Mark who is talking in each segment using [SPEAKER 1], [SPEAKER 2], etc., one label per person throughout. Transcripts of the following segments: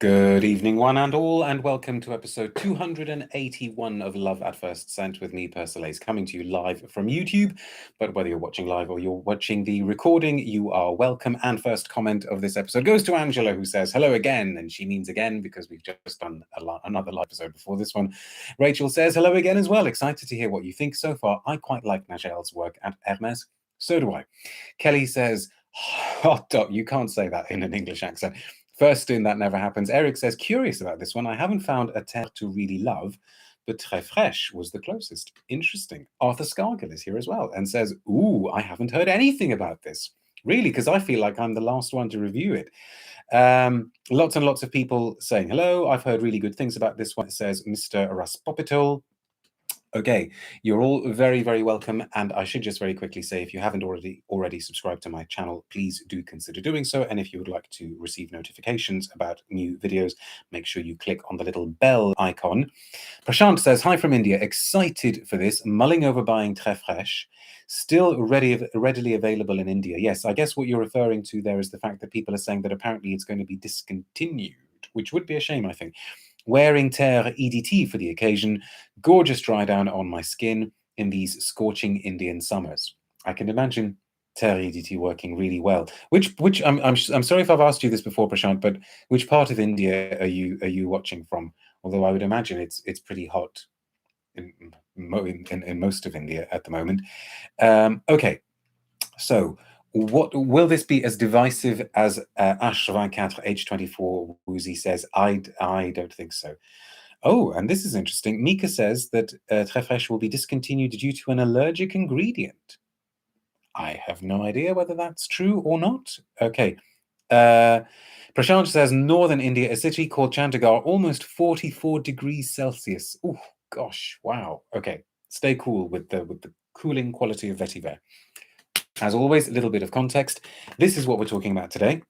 [SPEAKER 1] Good evening, one and all, and welcome to episode 281 of Love at First Scent with me, Persolaise, coming to you live from YouTube. But whether you're watching live or you're watching the recording, you are welcome. And first comment of this episode goes to Angela, who says, hello again. And she means again, because we've just done another live episode before this one. Rachel says, hello again as well. Excited to hear what you think so far. I quite like Nagel's work at Hermes. So do I. Kelly says, hot dog. You can't say that in an English accent. First in that never happens. Eric says, curious about this one. I haven't found a Terre to really love, but Tres Fraiche was the closest. Interesting. Arthur Scargill is here as well and says, ooh, I haven't heard anything about this. Really, because I feel like I'm the last one to review it. Lots and lots of people saying hello. I've heard really good things about this one. It says, Mr. Raspopitol. Okay, you're all very, very welcome. And I should just very quickly say, if you haven't already subscribed to my channel, please do consider doing so. And if you would like to receive notifications about new videos, make sure you click on the little bell icon. Prashant says, hi from India, excited for this, mulling over buying Tres Fraiche, still readily available in India. Yes, I guess what you're referring to there is the fact that people are saying that apparently it's going to be discontinued, which would be a shame, I think. Wearing Terre EDT for the occasion, gorgeous dry down on my skin in these scorching Indian summers. I can imagine Terre EDT working really well. Which I'm sorry if I've asked you this before, Prashant, but which part of India are you watching from? Although I would imagine it's pretty hot in most of India at the moment. Okay, so what will this be as divisive as H24 H24 Woozy says? I don't think so. Oh, and this is interesting. Mika says that Tres Fraiche will be discontinued due to an allergic ingredient. I have no idea whether that's true or not. Okay. Prashant says northern India, a city called Chandigarh, almost 44 degrees Celsius. Oh gosh, wow. Okay, stay cool with the cooling quality of vetiver. As always, a little bit of context. This is what we're talking about today.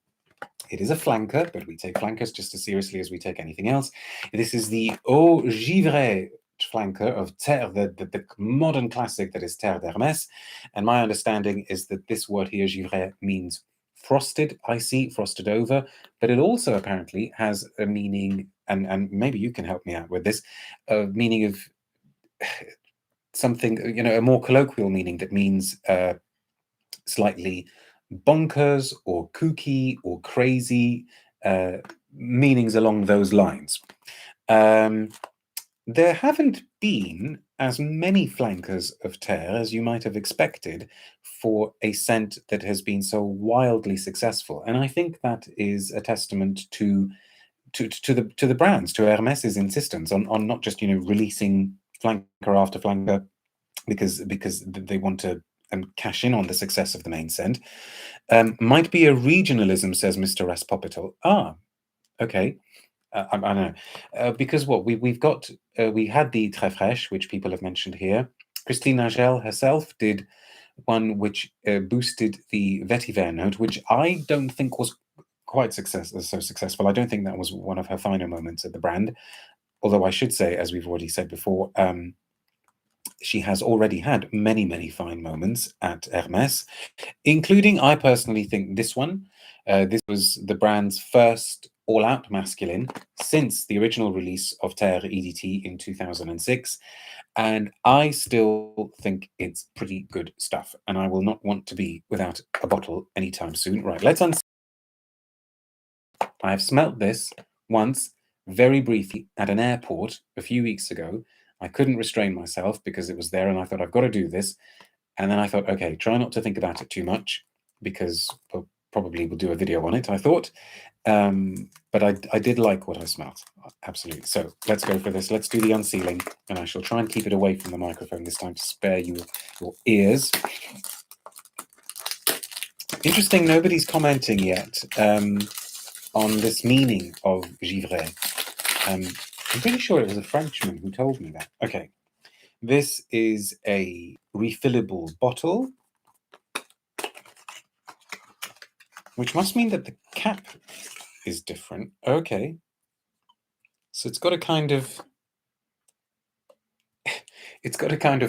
[SPEAKER 1] It is a flanker, but we take flankers just as seriously as we take anything else. This is the Eau Givree flanker of Terre, the modern classic that is Terre d'Hermes. And my understanding is that this word here, Givree, means frosted, icy, frosted over, but it also apparently has a meaning, and maybe you can help me out with this, a meaning of something, a more colloquial meaning that means slightly bonkers or kooky or crazy, meanings along those lines. There haven't been as many flankers of Terre as you might have expected for a scent that has been so wildly successful, and I think that is a testament to the brands, to Hermes's insistence on not just releasing flanker after flanker because they want to cash in on the success of the main scent. Might be a regionalism, says Mr. Raspopitol. Ah, okay. I don't know. Because what we've got, we had the Tres Fraiche, which people have mentioned here. Christine Nagel herself did one which boosted the vetiver note, which I don't think was quite so successful. I don't think that was one of her finer moments at the brand. Although I should say, as we've already said before, she has already had many, many fine moments at Hermes, including, I personally think, this one. This was the brand's first all-out masculine since the original release of Terre EDT in 2006, and I still think it's pretty good stuff, and I will not want to be without a bottle anytime soon. Right, let's I have smelt this once, very briefly, at an airport a few weeks ago. I couldn't restrain myself because it was there, and I thought, I've got to do this. And then I thought, okay, try not to think about it too much because we'll probably do a video on it, I thought. But I did like what I smelled, absolutely. So let's go for this. Let's do the unsealing, and I shall try and keep it away from the microphone this time to spare you your ears. Interesting, nobody's commenting yet on this meaning of Givree. I'm pretty sure it was a Frenchman who told me that. Okay, this is a refillable bottle, which must mean that the cap is different. Okay, so it's got a kind of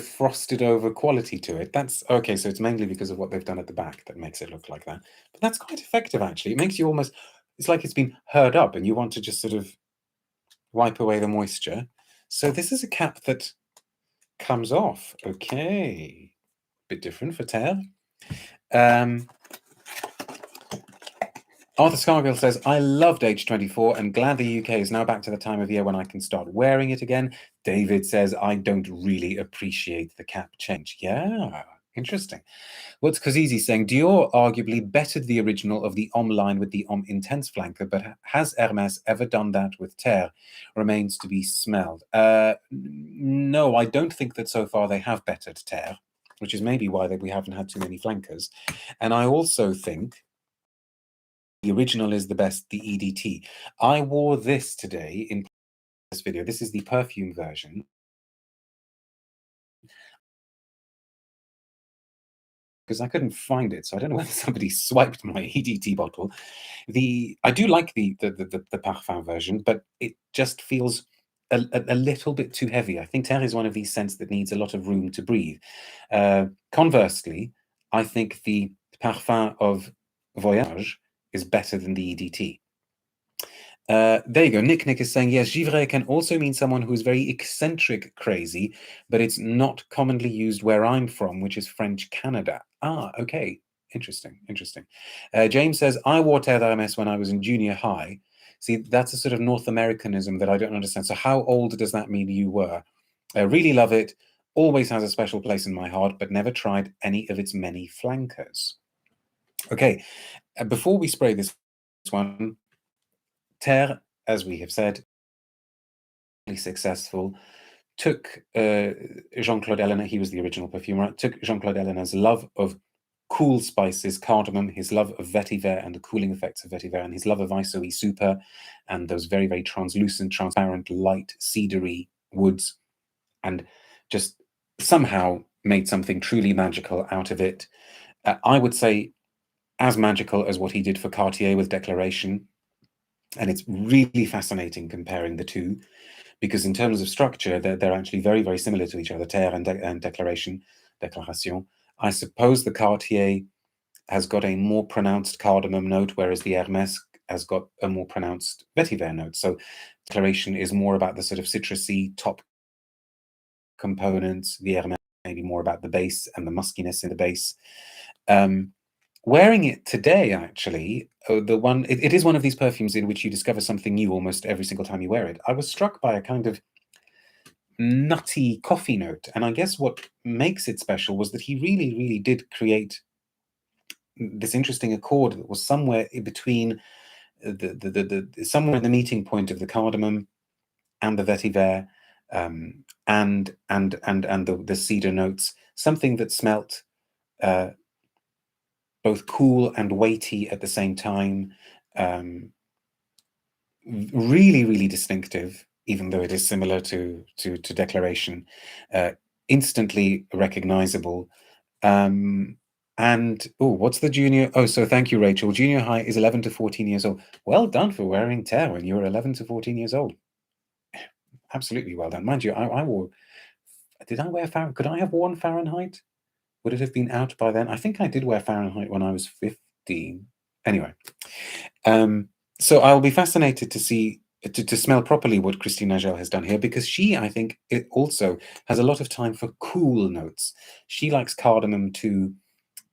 [SPEAKER 1] frosted over quality to it. That's okay. So it's mainly because of what they've done at the back that makes it look like that. But that's quite effective, actually. It makes you almost it's like it's been heard up and you want to just sort of wipe away the moisture. So this is a cap that comes off. Okay. Bit different for Terre. Arthur Scargill says, I loved H24 and glad the UK is now back to the time of year when I can start wearing it again. David says, I don't really appreciate the cap change. Yeah, interesting. What's Kazizi saying? Dior arguably bettered the original of the Homme line with the Homme Intense flanker, but has Hermes ever done that with Terre? Remains to be smelled. No, I don't think that so far they have bettered Terre, which is maybe why we haven't had too many flankers. And I also think the original is the best, the EDT. I wore this today in this video. This is the perfume version. Because I couldn't find it, so I don't know whether somebody swiped my EDT bottle. I do like the Parfum version, but it just feels a little bit too heavy. I think Terre is one of these scents that needs a lot of room to breathe. Conversely, I think the Parfum of Voyage is better than the EDT. There you go. Nick is saying, yes, givré can also mean someone who's very eccentric crazy, but it's not commonly used where I'm from, which is French Canada. Ah, okay. Interesting, interesting. James says, I wore Terre d'Hermès when I was in junior high. See, that's a sort of North Americanism that I don't understand. So how old does that mean you were? I really love it. Always has a special place in my heart, but never tried any of its many flankers. Okay, before we spray this one, Terre, as we have said, successful, took Jean-Claude Ellena, he was the original perfumer, took Jean-Claude Ellena's love of cool spices, cardamom, his love of vetiver and the cooling effects of vetiver, and his love of Isoe Super, and those very, very translucent, transparent, light, cedary woods, and just somehow made something truly magical out of it. I would say as magical as what he did for Cartier with Declaration, and it's really fascinating comparing the two, because in terms of structure, they're actually very, very similar to each other, Terre and Declaration. I suppose the Cartier has got a more pronounced cardamom note, whereas the Hermes has got a more pronounced vetiver note. So Declaration is more about the sort of citrusy top components. The Hermes maybe more about the base and the muskiness in the base. Wearing it today, actually, it is one of these perfumes in which you discover something new almost every single time you wear it. I was struck by a kind of nutty coffee note, and I guess what makes it special was that he really, really did create this interesting accord that was somewhere in between somewhere in the meeting point of the cardamom and the vetiver, and the cedar notes, something that smelt both cool and weighty at the same time. Really, really distinctive, even though it is similar to Declaration. Instantly recognizable. And oh, what's the junior? Oh, so thank you, Rachel. Junior high is 11 to 14 years old. Well done for wearing Terre when you were 11 to 14 years old. Absolutely well done. Mind you, I wore. Did I wear Fahrenheit? Could I have worn Fahrenheit? Would it have been out by then? I think I did wear Fahrenheit when I was 15. Anyway, so I'll be fascinated to see, to smell properly what Christine Nagel has done here, because she, I think, it also has a lot of time for cool notes. She likes cardamom too.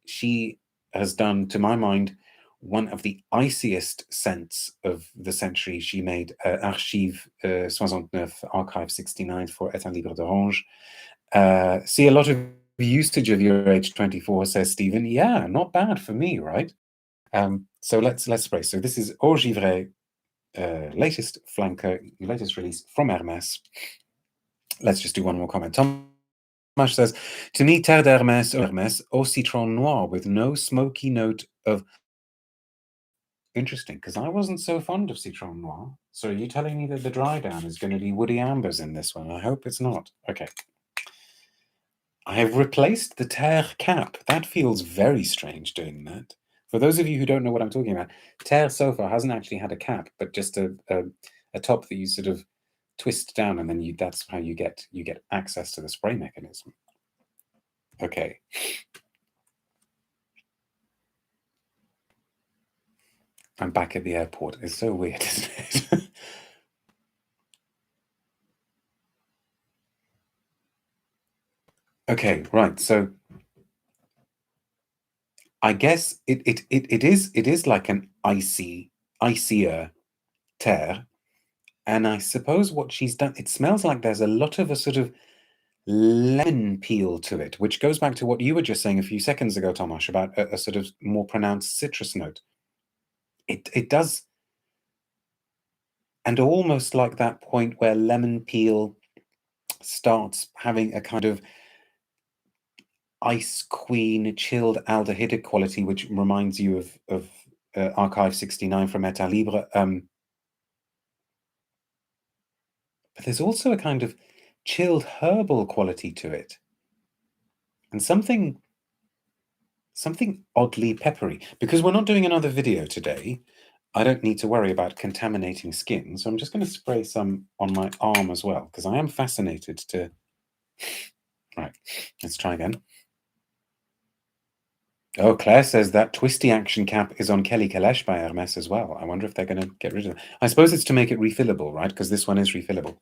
[SPEAKER 1] She has done, to my mind, one of the iciest scents of the century. She made Archive 69, Archive 69 for Etain Libre d'Orange. See a lot of usage of your H24, says Stephen. Yeah, not bad for me, right? So let's spray. So this is Eau Givree, latest flanker, latest release from Hermes. Let's just do one more comment. Tomasz says, to me, Terre d'Hermes au citron noir with no smoky note of... Interesting, because I wasn't so fond of citron noir. So are you telling me that the dry down is going to be woody ambers in this one? I hope it's not. Okay. I have replaced the Terre cap. That feels very strange doing that. For those of you who don't know what I'm talking about, Terre so far hasn't actually had a cap, but just a top that you sort of twist down, and then that's how you get access to the spray mechanism. Okay. I'm back at the airport. It's so weird, isn't it? Okay, right. So I guess it is like an icier Terre. And I suppose what she's done, it smells like there's a lot of a sort of lemon peel to it, which goes back to what you were just saying a few seconds ago, Tomasz, about a sort of more pronounced citrus note. It does, and almost like that point where lemon peel starts having a kind of ice queen chilled aldehydic quality, which reminds you of Archive 69 from Etat Libre. But there's also a kind of chilled herbal quality to it, and something oddly peppery. Because we're not doing another video today, I don't need to worry about contaminating skin, so I'm just going to spray some on my arm as well, because I am fascinated to... Right, let's try again. Oh, Claire says that twisty action cap is on Kelly Kalesh by Hermes as well. I wonder if they're going to get rid of it. I suppose it's to make it refillable, right? Because this one is refillable.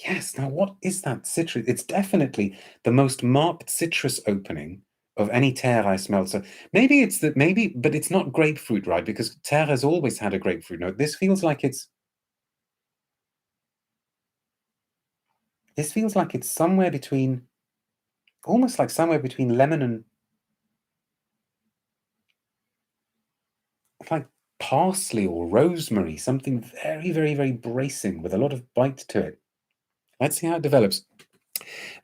[SPEAKER 1] Yes, now what is that citrus? It's definitely the most marked citrus opening of any Terre I smelled. So maybe it's that, but it's not grapefruit, right? Because Terre has always had a grapefruit note. This feels like it's somewhere between, almost like somewhere between lemon and like parsley or rosemary, something very, very, very bracing with a lot of bite to it. Let's see how it develops.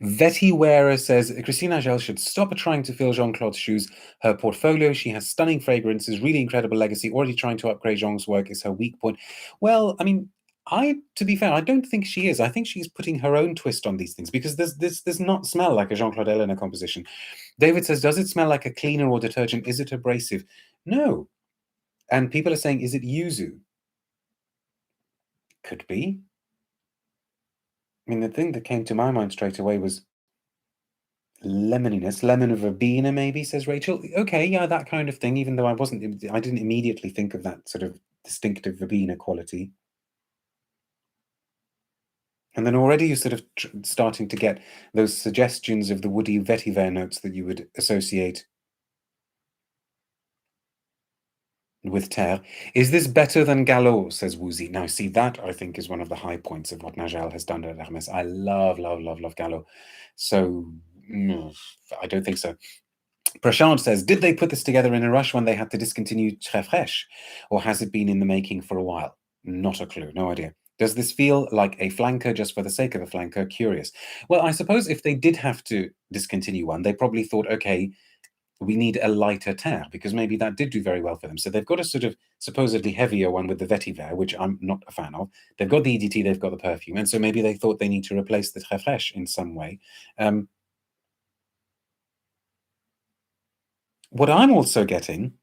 [SPEAKER 1] Vetiver says Christine Nagel should stop trying to fill Jean-Claude's shoes. Her portfolio, she has stunning fragrances, really incredible legacy. Already trying to upgrade Jean's work is her weak point. Well, I mean, to be fair, I don't think she is. I think she's putting her own twist on these things, because this does not smell like a Jean-Claude Eleanor composition. David says, does it smell like a cleaner or detergent? Is it abrasive? No. And people are saying, is it yuzu? Could be. I mean, the thing that came to my mind straight away was lemoniness, lemon verbena, maybe, says Rachel. Okay, yeah, that kind of thing, even though I didn't immediately think of that sort of distinctive verbena quality. And then already you're sort of starting to get those suggestions of the woody vetiver notes that you would associate with Terre. Is this better than Gallo, says Woozy. Now, see, that I think is one of the high points of what Nagel has done at Hermes. I love, love, love, love Gallo. So, I don't think so. Prashant says, did they put this together in a rush when they had to discontinue Très Fraiche? Or has it been in the making for a while? Not a clue, no idea. Does this feel like a flanker just for the sake of a flanker? Curious. Well, I suppose if they did have to discontinue one, they probably thought, okay, we need a lighter Terre, because maybe that did do very well for them. So they've got a sort of supposedly heavier one with the vetiver, which I'm not a fan of. They've got the EDT, they've got the perfume, and so maybe they thought they need to replace the Très Fraiche in some way. What I'm also getting,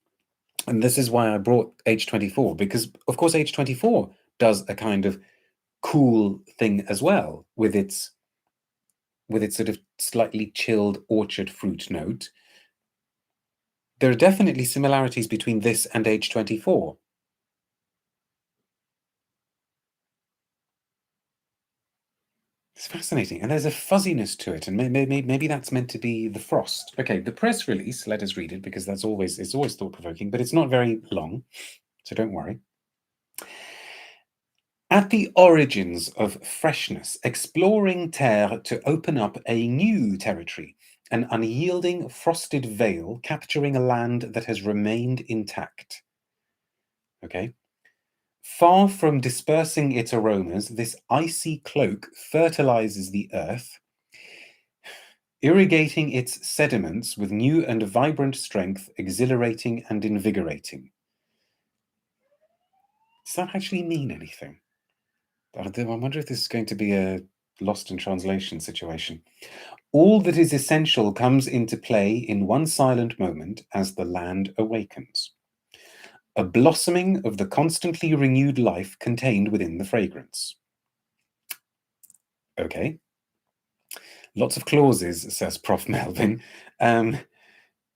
[SPEAKER 1] and this is why I brought H24, because of course H24 does a kind of cool thing as well with its sort of slightly chilled orchard fruit note. There are definitely similarities between this and H24. It's fascinating, and there's a fuzziness to it, and maybe that's meant to be the frost. Okay, the press release, let us read it, because it's always thought-provoking, but it's not very long, so don't worry. At the origins of freshness, exploring Terre to open up a new territory, an unyielding frosted veil capturing a land that has remained intact. Okay. Far from dispersing its aromas, this icy cloak fertilizes the earth, irrigating its sediments with new and vibrant strength, exhilarating and invigorating. Does that actually mean anything? I wonder if this is going to be a lost in translation situation. All that is essential comes into play in one silent moment as the land awakens. A blossoming of the constantly renewed life contained within the fragrance. Okay. Lots of clauses, says Prof. Melvin.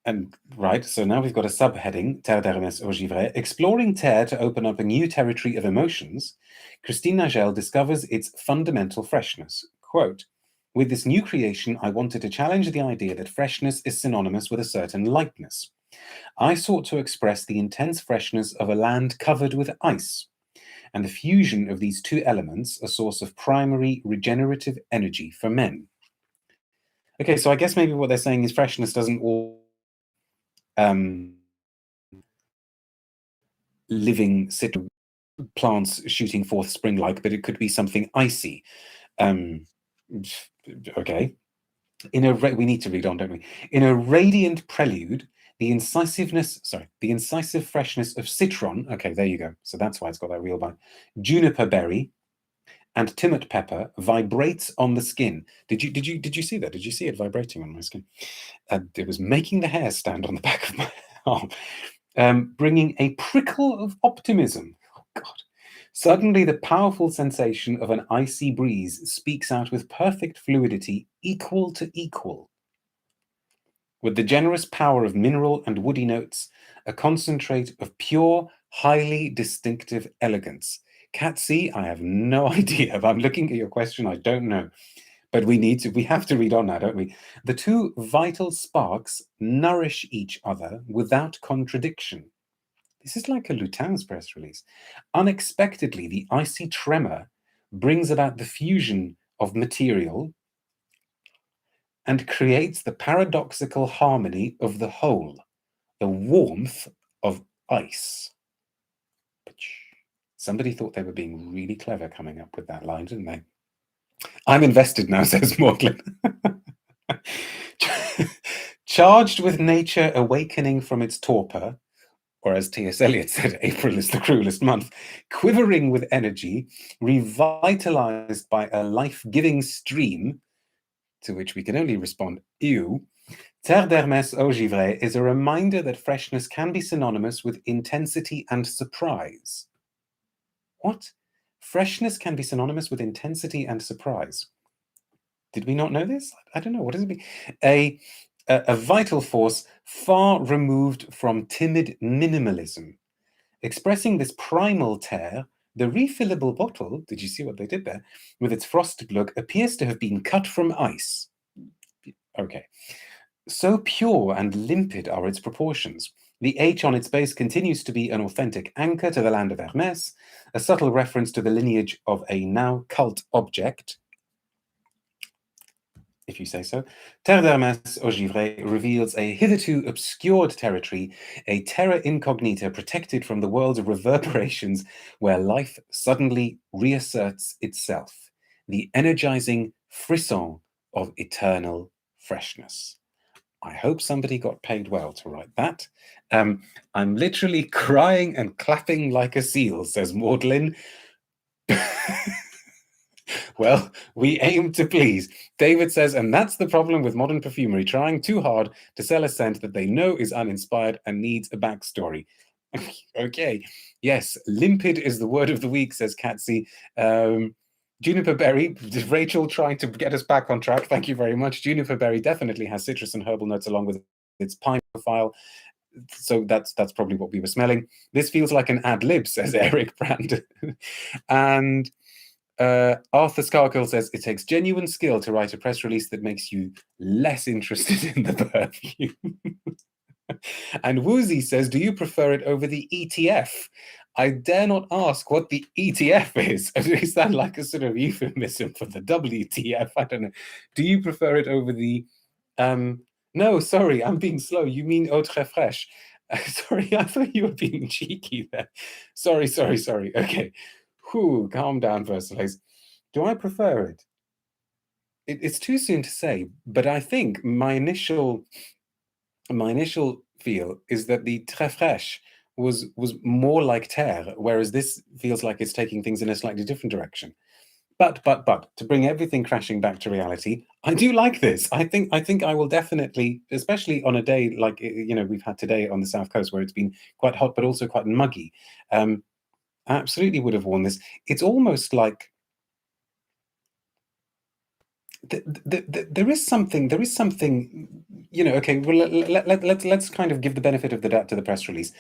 [SPEAKER 1] And right, so now we've got a subheading, Terre d'Hermes Eau Givree. Exploring Terre to open up a new territory of emotions, Christine Nagel discovers its fundamental freshness. Quote, with this new creation, I wanted to challenge the idea that freshness is synonymous with a certain lightness. I sought to express the intense freshness of a land covered with ice, and the fusion of these two elements, a source of primary regenerative energy for men. Okay, so I guess maybe what they're saying is freshness doesn't all living plants shooting forth spring-like, but it could be something icy. Okay. We need to read on, don't we? In a radiant prelude, the incisive freshness of citron. Okay, there you go. So that's why it's got that real bite. Juniper berry and timot pepper vibrates on the skin. Did you see that? Did you see it vibrating on my skin? It was making the hair stand on the back of my arm, bringing a prickle of optimism. Oh God. Suddenly, the powerful sensation of an icy breeze speaks out with perfect fluidity, equal to equal. With the generous power of mineral and woody notes, a concentrate of pure, highly distinctive elegance. Catsy, I have no idea. If I'm looking at your question, I don't know. But we have to read on now, don't we? The two vital sparks nourish each other without contradiction. This is like a Lutin's press release. Unexpectedly, the icy tremor brings about the fusion of material and creates the paradoxical harmony of the whole, the warmth of ice. Somebody thought they were being really clever coming up with that line, didn't they? I'm invested now, says Maudlin. Charged with nature awakening from its torpor, or as T.S. Eliot said, April is the cruelest month, quivering with energy, revitalized by a life-giving stream, to which we can only respond, ew, Terre d'Hermes Eau Givree is a reminder that freshness can be synonymous with intensity and surprise. What? Freshness can be synonymous with intensity and surprise. Did we not know this? I don't know. What does it mean? A vital force far removed from timid minimalism. Expressing this primal terre, the refillable bottle, did you see what they did there, with its frosted look, appears to have been cut from ice. Okay. So pure and limpid are its proportions. The H on its base continues to be an authentic anchor to the land of Hermes, a subtle reference to the lineage of a now cult object, if you say so. Terre d'Hermes Eau Givree reveals a hitherto obscured territory, a terra incognita protected from the world's reverberations, where life suddenly reasserts itself, the energizing frisson of eternal freshness. I hope somebody got paid well to write that. I'm literally crying and clapping like a seal, says Maudlin. Well, we aim to please. David says, and that's the problem with modern perfumery, trying too hard to sell a scent that they know is uninspired and needs a backstory. Okay, yes, limpid is the word of the week, says Catsy. Juniper berry, Rachel trying to get us back on track. Thank you very much. Juniper berry definitely has citrus and herbal notes along with its pine profile. So that's probably what we were smelling. This feels like an ad lib, says Eric Brand. And Arthur Scargill says it takes genuine skill to write a press release that makes you less interested in the perfume. And Woozy says, do you prefer it over the ETF? I dare not ask what the ETF is. Is that like a sort of euphemism for the WTF? I don't know. Do you prefer it over the... No, sorry, I'm being slow. You mean Eau Tres Fraiche. Sorry, I thought you were being cheeky there. Sorry. Okay. Whew, calm down, Persolaise. Do I prefer it? It's too soon to say, but I think my initial feel is that the Tres Fraiche was more like Terre, whereas this feels like it's taking things in a slightly different direction. But to bring everything crashing back to reality, I do like this. I think I will definitely, especially on a day like we've had today on the South Coast where it's been quite hot but also quite muggy. I absolutely would have worn this. It's almost like There is something, you know, okay, well, let's kind of give the benefit of the doubt to the press release.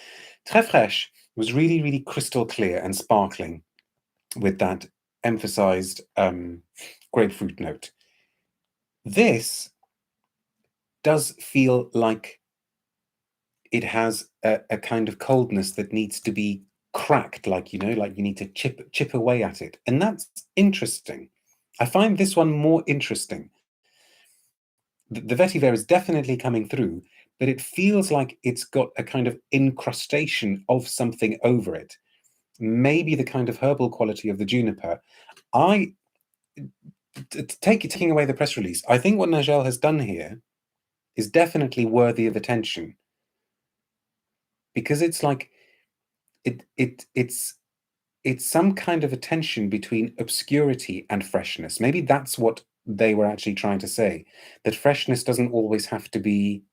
[SPEAKER 1] Très Fraiche was really, really crystal clear and sparkling with that emphasized grapefruit note. This does feel like it has a kind of coldness that needs to be cracked, like, you know, like you need to chip away at it. And that's interesting. I find this one more interesting. The vetiver is definitely coming through, but it feels like it's got a kind of incrustation of something over it. Maybe the kind of herbal quality of the juniper. Taking away the press release, I think what Nagel has done here is definitely worthy of attention, because it's like it's some kind of a tension between obscurity and freshness. Maybe that's what they were actually trying to say, that freshness doesn't always have to be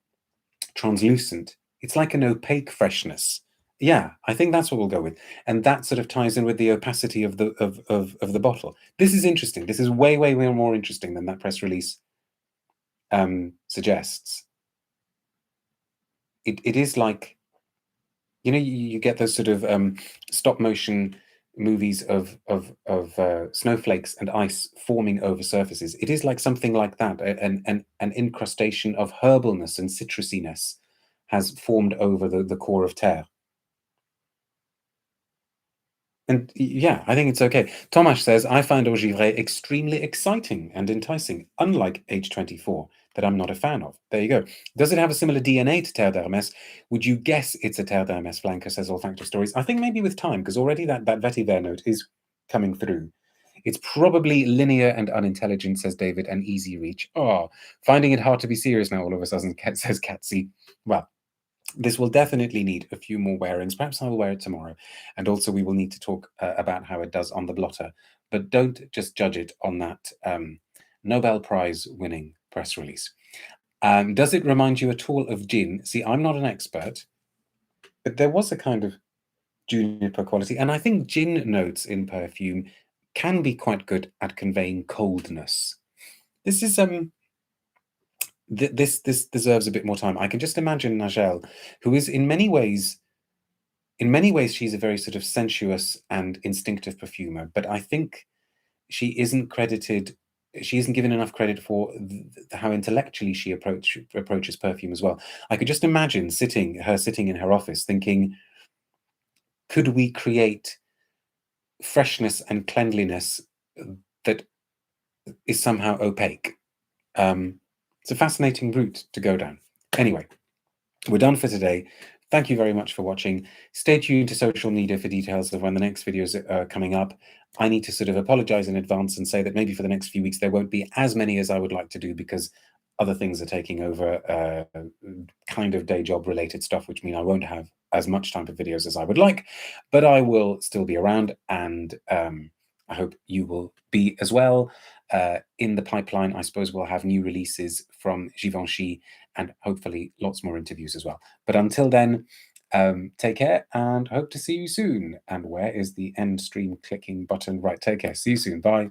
[SPEAKER 1] translucent. It's like an opaque freshness. Yeah, I think that's what we'll go with. And that sort of ties in with the opacity of the bottle. This is interesting. This is way more interesting than that press release suggests. It is like, you know, you get those sort of stop motion movies of snowflakes and ice forming over surfaces. It is like something like that. An incrustation of herbalness and citrusiness has formed over the core of Terre. And yeah, I think it's okay. Tomasz says, I find Eau Givree extremely exciting and enticing, unlike H24, that I'm not a fan of. There you go. Does it have a similar DNA to Terre d'Hermes? Would you guess it's a Terre d'Hermes flanker, says Olfactory Stories? I think maybe with time, because already that vetiver note is coming through. It's probably linear and unintelligent, says David, and easy reach. Oh, finding it hard to be serious now all of a sudden, says Catsy. Well, this will definitely need a few more wearings. Perhaps I will wear it tomorrow. And also we will need to talk about how it does on the blotter. But don't just judge it on that Nobel Prize winning press release. Does it remind you at all of gin? See, I'm not an expert, but there was a kind of juniper quality. And I think gin notes in perfume can be quite good at conveying coldness. This is this deserves a bit more time. I can just imagine Nagel, who is in many ways, she's a very sort of sensuous and instinctive perfumer, but I think she isn't given enough credit for how intellectually she approaches perfume as well. I could just imagine sitting in her office thinking, could we create freshness and cleanliness that is somehow opaque? It's a fascinating route to go down. Anyway, we're done for today. Thank you very much for watching. Stay tuned to social media for details of when the next videos are coming up. I need to sort of apologize in advance and say that maybe for the next few weeks there won't be as many as I would like to do, because other things are taking over, kind of day job related stuff, which mean I won't have as much time for videos as I would like, but I will still be around, and I hope you will be as well. In the pipeline, I suppose we'll have new releases from Givenchy and hopefully lots more interviews as well. But until then, take care and hope to see you soon. And where is the end stream clicking button? Right, take care. See you soon. Bye.